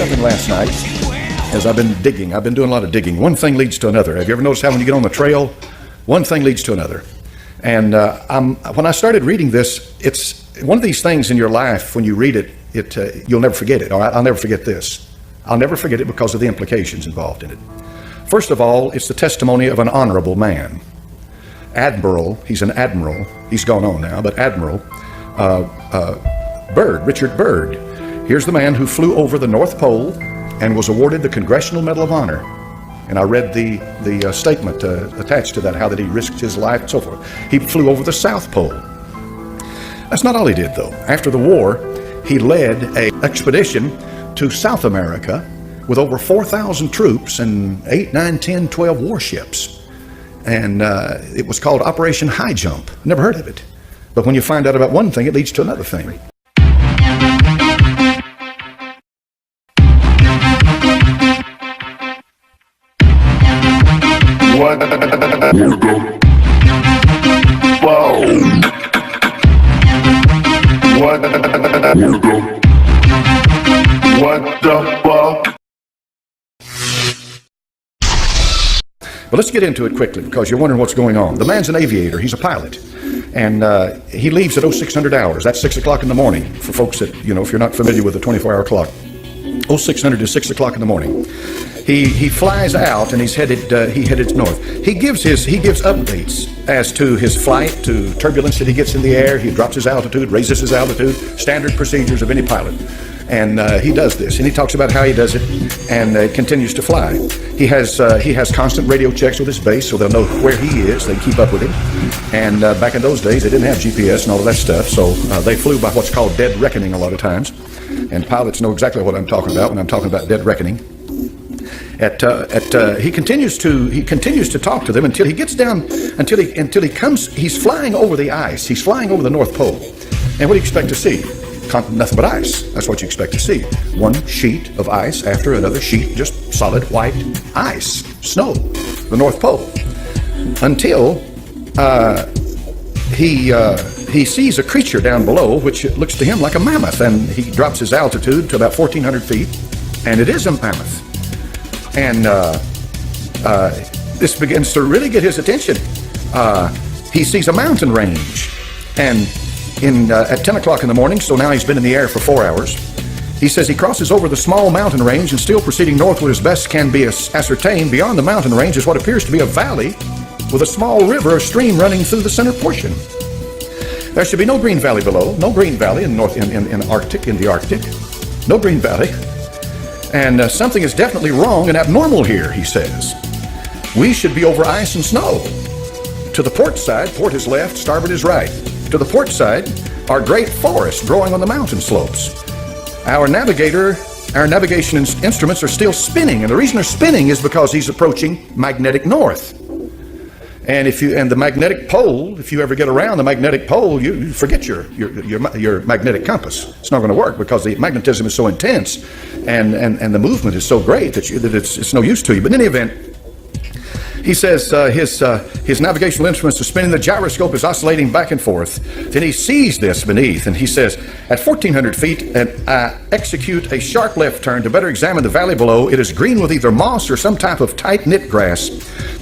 something last night as I've been digging. I've been doing a lot of digging. One thing leads to another. Have you ever noticed how when you get on the trail, one thing leads to another? And when I started reading this, it's one of these things in your life, when you read it, you'll never forget it. I'll never forget this. I'll never forget it because of the implications involved in it. First of all, it's the testimony of an honorable man. Admiral, he's an admiral. He's gone on now, but Admiral Byrd, Richard Byrd. Here's the man who flew over the North Pole and was awarded the Congressional Medal of Honor. And I read the statement attached to that, how that he risked his life and so forth. He flew over the South Pole. That's not all he did, though. After the war, he led an expedition to South America with over 4,000 troops and 8, 9, 10, 12 warships. And it was called Operation High Jump. Never heard of it. But when you find out about one thing, it leads to another thing. What the fuck? But let's get into it quickly because you're wondering what's going on. The man's an aviator. He's a pilot. And he leaves at 0600 hours. That's 6 o'clock in the morning for folks that, if you're not familiar with the 24-hour clock. 0600 to 6 o'clock in the morning. He flies out and he headed north. He gives updates as to his flight, to turbulence that he gets in the air. He drops his altitude, raises his altitude, standard procedures of any pilot. And he does this, and he talks about how he does it, and continues to fly. He has constant radio checks with his base, so they'll know where he is. They keep up with him. And back in those days, they didn't have GPS and all of that stuff, so they flew by what's called dead reckoning a lot of times. And pilots know exactly what I'm talking about when I'm talking about dead reckoning. He continues to talk to them until he gets down, until he comes. He's flying over the ice. He's flying over the North Pole. And what do you expect to see? Nothing but ice. That's what you expect to see. One sheet of ice after another sheet, just solid white ice, snow, the North Pole. Until he sees a creature down below, which looks to him like a mammoth, and he drops his altitude to about 1,400 feet, and it is a mammoth. And this begins to really get his attention. He sees a mountain range, and at 10 o'clock in the morning, so now he's been in the air for 4 hours, he says he crosses over the small mountain range and still proceeding northward as best can be ascertained. Beyond the mountain range is what appears to be a valley with a small river or stream running through the center portion. There should be no green valley below, no green valley in the Arctic, no green valley. And something is definitely wrong and abnormal here, he says. We should be over ice and snow. To the port side, port is left, starboard is right. To the port side are great forests growing on the mountain slopes. Our navigation instruments are still spinning, and the reason they're spinning is because he's approaching magnetic north. And the magnetic pole, if you ever get around the magnetic pole, you forget your magnetic compass. It's not going to work because the magnetism is so intense, and the movement is so great that it's no use to you. But in any event, he says his navigational instruments are spinning, the gyroscope is oscillating back and forth. Then he sees this beneath, and he says, at 1,400 feet, I execute a sharp left turn to better examine the valley below. It is green with either moss or some type of tight-knit grass.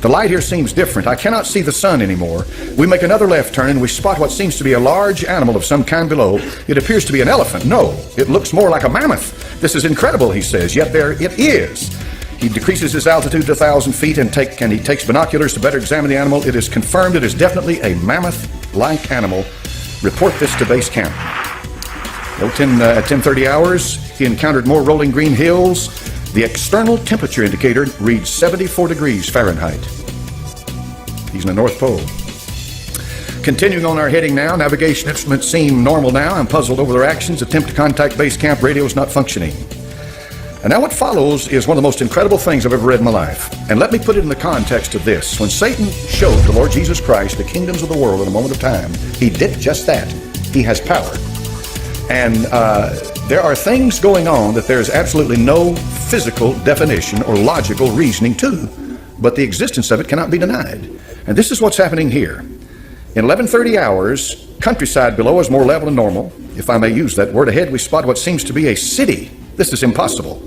The light here seems different. I cannot see the sun anymore. We make another left turn, and we spot what seems to be a large animal of some kind below. It appears to be an elephant. No, it looks more like a mammoth. This is incredible, he says, yet there it is. He decreases his altitude to 1,000 feet and he takes binoculars to better examine the animal. It is confirmed it is definitely a mammoth-like animal. Report this to base camp. At 10:30 hours, he encountered more rolling green hills. The external temperature indicator reads 74 degrees Fahrenheit. He's in the North Pole. Continuing on our heading now, navigation instruments seem normal now. I'm puzzled over their actions. Attempt to contact base camp, radio is not functioning. And now what follows is one of the most incredible things I've ever read in my life. And let me put it in the context of this. When Satan showed the Lord Jesus Christ the kingdoms of the world in a moment of time, he did just that. He has power. And there are things going on that there's absolutely no physical definition or logical reasoning to, but the existence of it cannot be denied. And this is what's happening here. In 11:30 hours, countryside below is more level and normal. If I may use that word, ahead we spot what seems to be a city. This is impossible.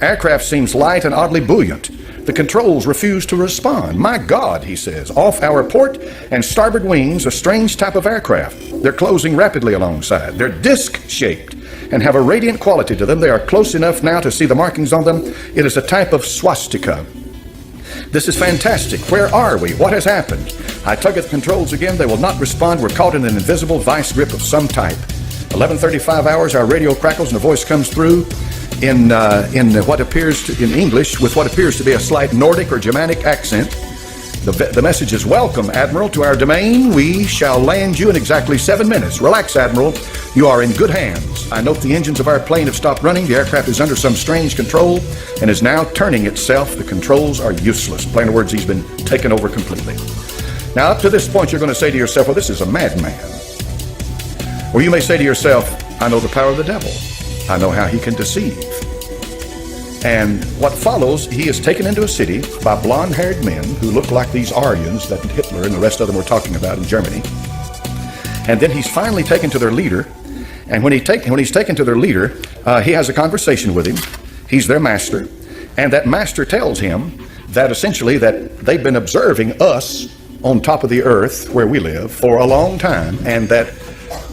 Aircraft seems light and oddly buoyant. The controls refuse to respond. My God, he says, off our port and starboard wings, a strange type of aircraft. They're closing rapidly alongside. They're disc-shaped and have a radiant quality to them. They are close enough now to see the markings on them. It is a type of swastika. This is fantastic. Where are we? What has happened? I tug at the controls again. They will not respond. We're caught in an invisible vice grip of some type. 11:35 hours, our radio crackles and a voice comes through in what appears to, in English, with what appears to be a slight Nordic or Germanic accent. The message is, welcome, Admiral, to our domain. We shall land you in exactly 7 minutes. Relax, Admiral. You are in good hands. I note the engines of our plane have stopped running. The aircraft is under some strange control and is now turning itself. The controls are useless. In plain words, he's been taken over completely. Now, up to this point, you're going to say to yourself, well, this is a madman. Or you may say to yourself, I know the power of the devil. I know how he can deceive. And what follows, he is taken into a city by blonde-haired men who look like these Aryans that Hitler and the rest of them were talking about in Germany. And then he's finally taken to their leader. And when he's taken to their leader, he has a conversation with him. He's their master. And that master tells him that essentially that they've been observing us on top of the earth where we live for a long time, and that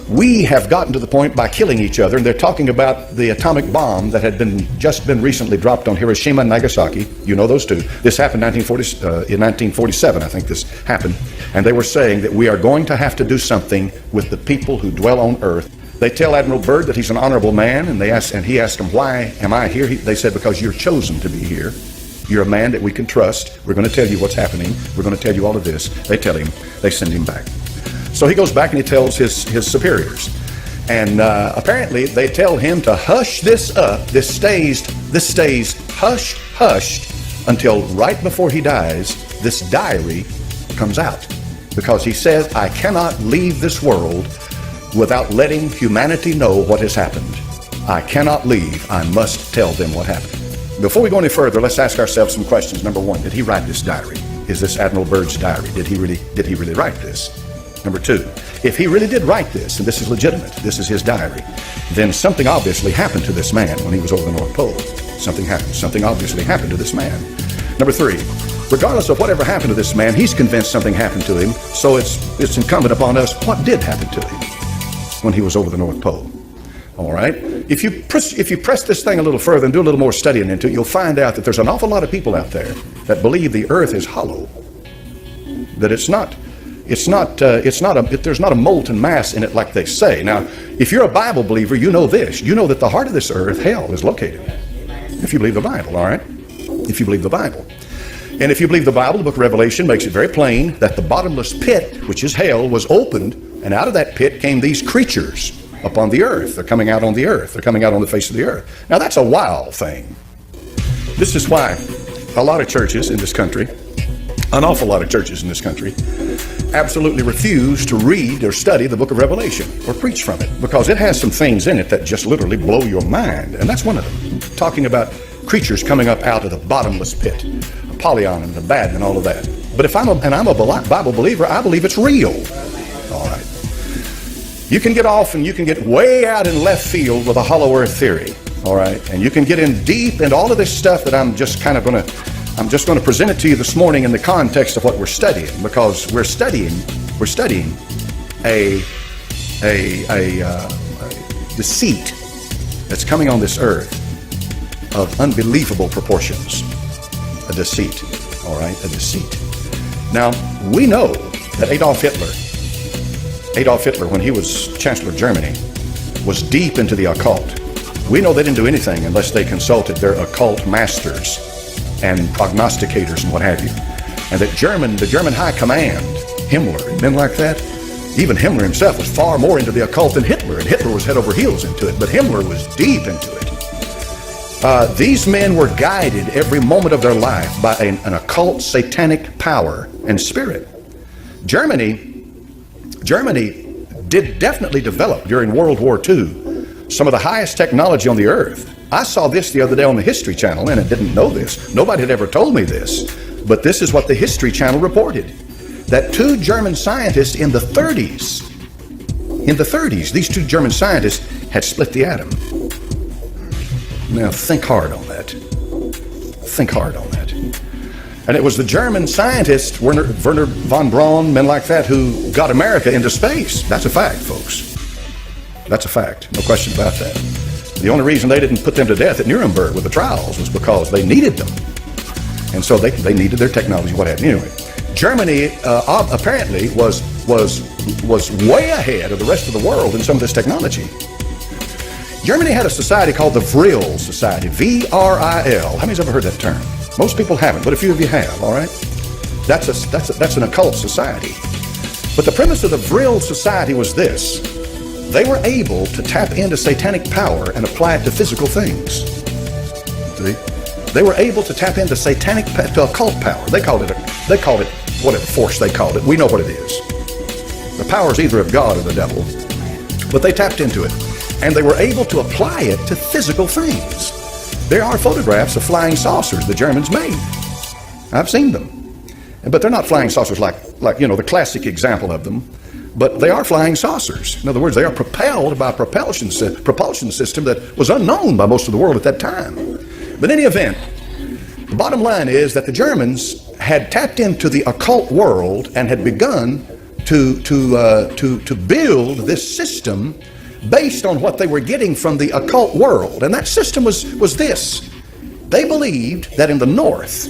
we have gotten to the point by killing each other. And they're talking about the atomic bomb that had just been recently dropped on Hiroshima and Nagasaki. You know those two. This happened in 1947, I think this happened. And they were saying that we are going to have to do something with the people who dwell on earth. They tell Admiral Byrd that he's an honorable man, and he asked him, why am I here? They said, because you're chosen to be here. You're a man that we can trust. We're going to tell you what's happening. We're going to tell you all of this. They tell him. They send him back. So he goes back and he tells his superiors. And apparently they tell him to hush this up. This stays hushed until right before he dies, this diary comes out. Because he says, I cannot leave this world without letting humanity know what has happened. I cannot leave. I must tell them what happened. Before we go any further, let's ask ourselves some questions. Number one, did he write this diary? Is this Admiral Byrd's diary? Did he really write this? Number two, if he really did write this, and this is legitimate, this is his diary, then something obviously happened to this man when he was over the North Pole. Something happened. Something obviously happened to this man. Number three, regardless of whatever happened to this man, he's convinced something happened to him, so it's incumbent upon us, what did happen to him when he was over the North Pole? All right? If you press this thing a little further and do a little more studying into it, you'll find out that there's an awful lot of people out there that believe the earth is hollow, that there's not a molten mass in it like they say. Now, if you're a Bible believer, you know this. You know that the heart of this earth, hell, is located. If you believe the Bible, all right? If you believe the Bible. And if you believe the Bible, the book of Revelation makes it very plain that the bottomless pit, which is hell, was opened, and out of that pit came these creatures upon the earth. They're coming out on the earth. They're coming out on the face of the earth. Now, that's a wild thing. This is why a lot of churches in this country, an awful lot of churches in this country, absolutely refuse to read or study the book of Revelation or preach from it, because it has some things in it that just literally blow your mind. And that's one of them, talking about creatures coming up out of the bottomless pit, Apollyon and Abaddon and all of that. But if I'm a Bible believer, I believe it's real. All right. You can get off and you can get way out in left field with a hollow earth theory. All right. And you can get in deep into all of this stuff that I'm just going to present it to you this morning in the context of what we're studying, because we're studying a deceit that's coming on this earth of unbelievable proportions. A deceit, all right, a deceit. Now, we know that Adolf Hitler, when he was Chancellor of Germany, was deep into the occult. We know they didn't do anything unless they consulted their occult masters and prognosticators and what have you. And that the German high command, Himmler and men like that, even Himmler himself was far more into the occult than Hitler, and Hitler was head over heels into it, but Himmler was deep into it. These men were guided every moment of their life by an occult satanic power and spirit. Germany did definitely develop during World War II some of the highest technology on the earth. I saw this the other day on the History Channel, and I didn't know this. Nobody had ever told me this, but this is what the History Channel reported, that two German scientists in the 30s, these two German scientists had split the atom. Now think hard on that. Think hard on that. And it was the German scientist, Werner von Braun, men like that, who got America into space. That's a fact, folks. That's a fact. No question about that. The only reason they didn't put them to death at Nuremberg with the trials was because they needed them. And so they needed their technology, what have you. Anyway, Germany apparently was way ahead of the rest of the world in some of this technology. Germany had a society called the Vril Society, V-R-I-L. How many's ever heard that term? Most people haven't, but a few of you have, all right? That's an occult society. But the premise of the Vril Society was this. They were able to tap into satanic power and apply it to physical things. See? They were able to tap into to occult power. They called it whatever force they called it. We know what it is. The power is either of God or the devil. But they tapped into it. And they were able to apply it to physical things. There are photographs of flying saucers the Germans made. I've seen them. But they're not flying saucers like the classic example of them. But they are flying saucers. In other words, they are propelled by a propulsion system that was unknown by most of the world at that time. But in any event, the bottom line is that the Germans had tapped into the occult world and had begun to build this system based on what they were getting from the occult world. And that system was this. They believed that in the north,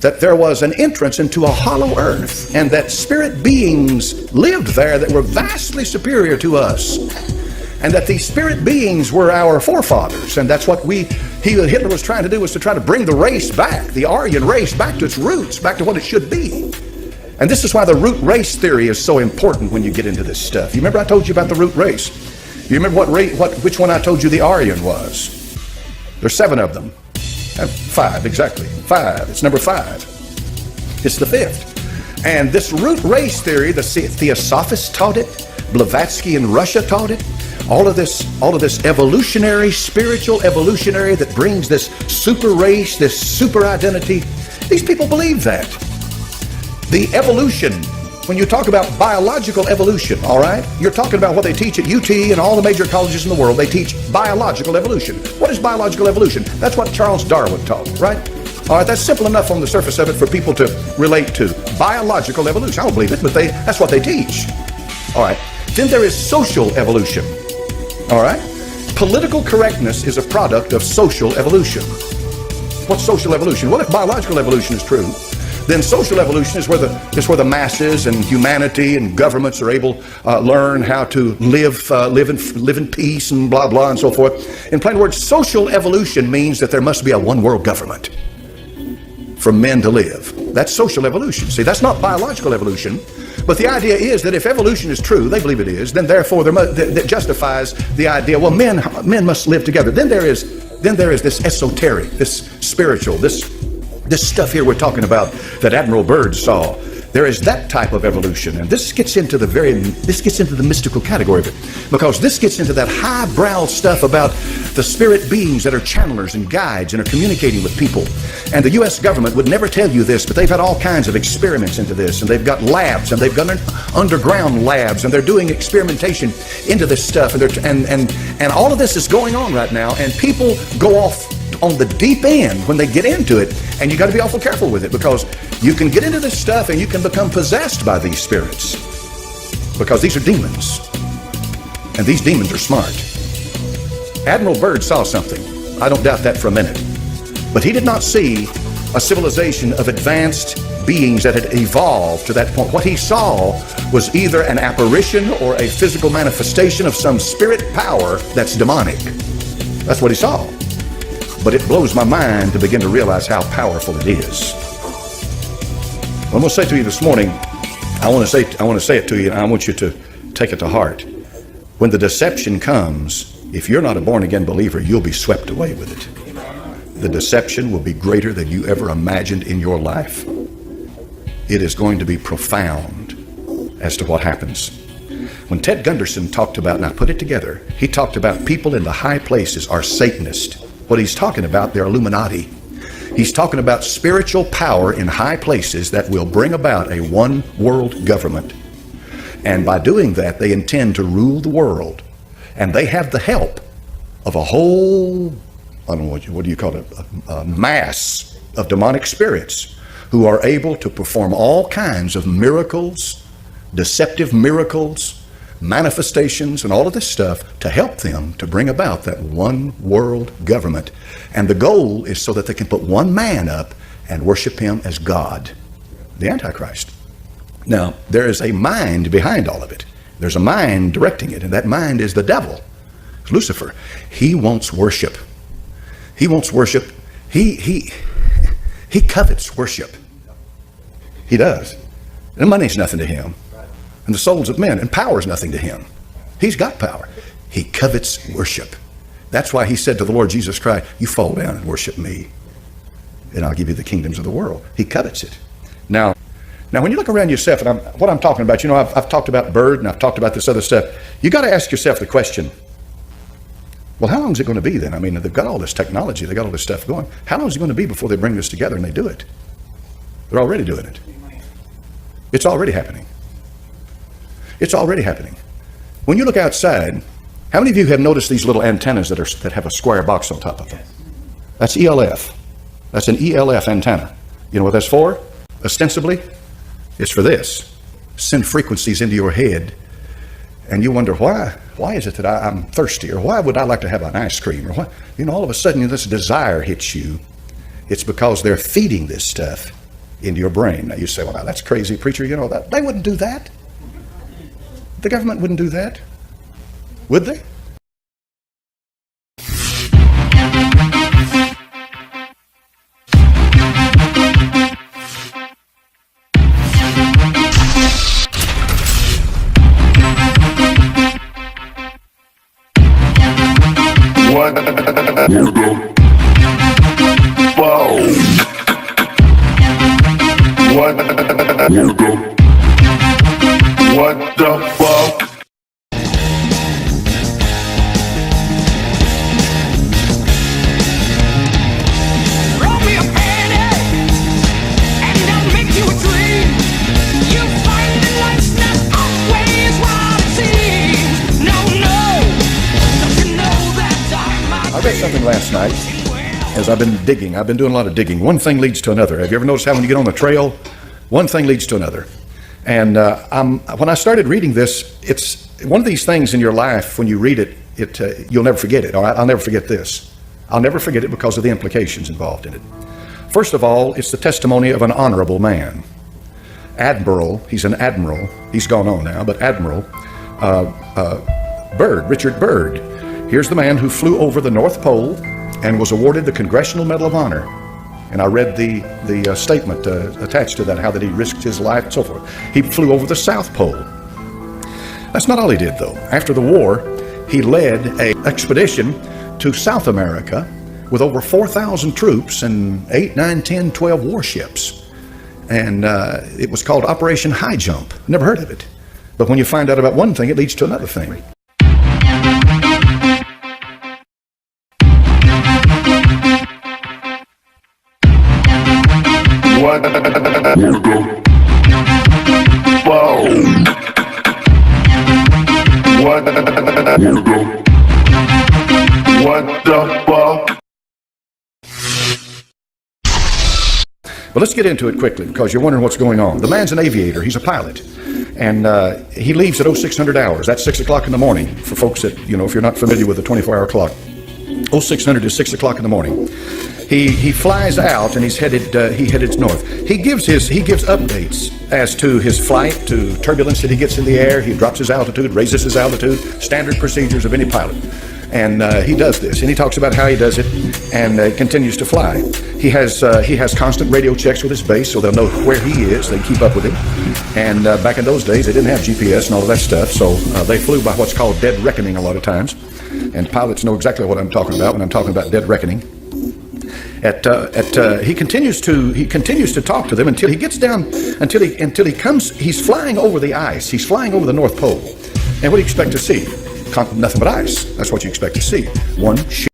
that there was an entrance into a hollow earth, and that spirit beings lived there that were vastly superior to us, and that these spirit beings were our forefathers. And that's what Hitler was trying to do, was to try to bring the race back, the Aryan race, back to its roots, back to what it should be. And this is why the root race theory is so important when you get into this stuff. You remember I told you about the root race? You remember which one I told you the Aryan was? There's 7 of them. 5, exactly. 5. It's number 5. It's the 5th. And this root race theory, the Theosophists taught it. Blavatsky in Russia taught it. All of this evolutionary, spiritual evolutionary that brings this super race, this super identity. These people believe that. The evolution, when you talk about biological evolution, all right, you're talking about what they teach at UT and all the major colleges in the world. They teach biological evolution. What is biological evolution? That's what Charles Darwin taught, right? All right, that's simple enough on the surface of it for people to relate to. Biological evolution. I don't believe it, but that's what they teach. All right. Then there is social evolution. All right. Political correctness is a product of social evolution. What's social evolution? Well, if biological evolution is true, then social evolution is where the masses and humanity and governments are able to learn how to live in peace and blah blah and so forth. In plain words, social evolution means that there must be a one world government for men to live. That's social evolution. See, that's not biological evolution. But the idea is that if evolution is true, they believe it is, then therefore that justifies the idea, well, men must live together. Then there is this esoteric, this spiritual, this stuff here we're talking about that Admiral Byrd saw. There is that type of evolution, and this gets into the mystical category of it, because this gets into that highbrow stuff about the spirit beings that are channelers and guides and are communicating with people. And the U.S. government would never tell you this, but they've had all kinds of experiments into this, and they've got labs, and they've got underground labs, and they're doing experimentation into this stuff, and all of this is going on right now, and people go off on the deep end when they get into it, and you got to be awful careful with it, because you can get into this stuff and you can become possessed by these spirits, because these are demons, and these demons are smart. Admiral Byrd saw something. I don't doubt that for a minute, but he did not see a civilization of advanced beings that had evolved to that point. What he saw was either an apparition or a physical manifestation of some spirit power that's demonic. That's what he saw. But it blows my mind to begin to realize how powerful it is. What I'm going to say to you this morning, I want to say it to you, and I want you to take it to heart. When the deception comes, if you're not a born-again believer, you'll be swept away with it. The deception will be greater than you ever imagined in your life. It is going to be profound as to what happens. When Ted Gunderson talked about, and I put it together, he talked about people in the high places are Satanists. What he's talking about, they're Illuminati. He's talking about spiritual power in high places that will bring about a one world government. And by doing that, they intend to rule the world. And they have the help of a whole I don't know what do you call it, a mass of demonic spirits who are able to perform all kinds of miracles, deceptive miracles, manifestations, and all of this stuff to help them to bring about that one world government. And the goal is so that they can put one man up and worship him as God, the Antichrist. Now, there is a mind behind all of it. There's a mind directing it, and that mind is the devil, Lucifer. He wants worship. He wants worship. He covets worship. He does. And money's nothing to him. And the souls of men, and power's nothing to him. He's got power. He covets worship. That's why he said to the Lord Jesus Christ, you fall down and worship me, and I'll give you the kingdoms of the world. He covets it. Now when you look around yourself, and what I'm talking about, I've talked about Bird, and I've talked about this other stuff. You got to ask yourself the question, well, how long is it going to be then? I mean, they've got all this technology, they've got all this stuff going. How long is it going to be before they bring this together and they do it? They're already doing it. It's already happening. It's already happening. When you look outside, how many of you have noticed these little antennas that have a square box on top of them? That's ELF. That's an ELF antenna. You know what that's for? Ostensibly, it's for this. Send frequencies into your head, and you wonder why is it that I'm thirsty, or why would I like to have an ice cream, or why, all of a sudden this desire hits you. It's because they're feeding this stuff into your brain. Now you say, well, now that's crazy, preacher. That they wouldn't do that. The government wouldn't do that, would they? What the fuck? Roll me a penny, and I'll make you a dream. You find the life's not always what it seems. No, don't you know that I read something last night as I've been digging. I've been doing a lot of digging. One thing leads to another. Have you ever noticed how when you get on the trail, one thing leads to another? And when I started reading this, it's one of these things in your life, when you read it, you'll never forget it. I'll never forget this. I'll never forget it because of the implications involved in it. First of all, it's the testimony of an honorable man. Admiral, he's an admiral. He's gone on now, but Admiral Byrd, Richard Byrd. Here's the man who flew over the North Pole and was awarded the Congressional Medal of Honor. And I read the statement attached to that, how that he risked his life and so forth. He flew over the South Pole. That's not all he did, though. After the war, he led an expedition to South America with over 4,000 troops and 8, 9, 10, 12 warships. And it was called Operation High Jump. Never heard of it. But when you find out about one thing, it leads to another thing. What the fuck? What the fuck? But let's get into it quickly, because you're wondering what's going on. The man's an aviator. He's a pilot. And he leaves at 0600 hours. That's 6 o'clock in the morning for folks that, if you're not familiar with the 24-hour clock. 0600 is 6 o'clock in the morning. He flies out and he headed north. He gives updates as to his flight, to turbulence that he gets in the air. He drops his altitude, raises his altitude, standard procedures of any pilot. And he does this, and he talks about how he does it, and continues to fly. He has constant radio checks with his base, so they'll know where he is. They keep up with him. And back in those days, they didn't have GPS and all of that stuff, so they flew by what's called dead reckoning a lot of times. And pilots know exactly what I'm talking about when I'm talking about dead reckoning. He continues to talk to them until he gets down, until he comes. He's flying over the ice. He's flying over the North Pole. And what do you expect to see? Nothing but ice. That's what you expect to see. One